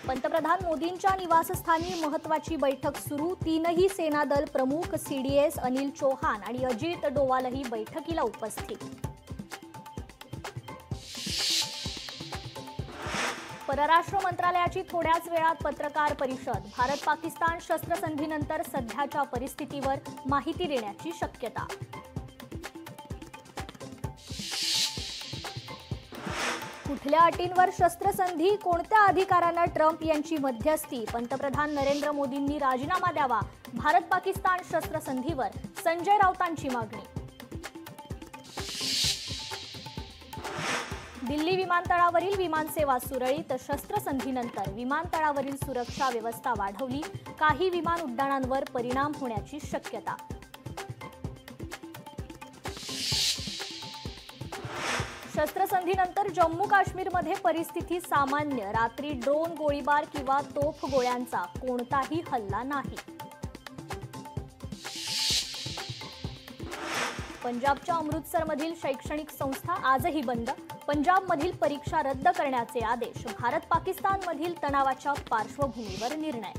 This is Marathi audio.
पंतप्रधान मोदींच्या निवासस्थानी महत्त्वाची बैठक सुरू। तीनही सेना दल प्रमुख सीडीएस अनिल चौहान आणि अजित डोवालही बैठकीला उपस्थित। परराष्ट्र मंत्रालयाची थोड्याच वेळात पत्रकार परिषद। भारत पाकिस्तान शस्त्रसंधीनंतर सध्याच्या परिस्थितीवर माहिती देण्याची शक्यता। कुठल्या अटींवर शस्त्रसंधी, कोणत्या अधिकाराने ट्रम्प यांची मध्यस्थी। पंतप्रधान नरेंद्र मोदींनी राजीनामा द्यावा। भारत पाकिस्तान शस्त्रसंधीवर संजय राऊतांची मागणी। दिल्ली विमानतळावरील विमानसेवा सुरळीत। शस्त्रसंधीनंतर विमानतळावरील सुरक्षा व्यवस्था वाढवली। काही विमान उड्डाणांवर परिणाम होण्याची शक्यता। शस्त्रसंधीनंतर जम्मू काश्मीरमध्ये परिस्थिती सामान्य। रात्री ड्रोन गोळीबार किंवा तोफ गोळ्यांचा कोणताही हल्ला नाही। पंजाबच्या अमृतसरमधील शैक्षणिक संस्था आजही बंद। पंजाबमधील परीक्षा रद्द करण्याचे आदेश। भारत पाकिस्तानमधील तणावाच्या पार्श्वभूमीवर निर्णय।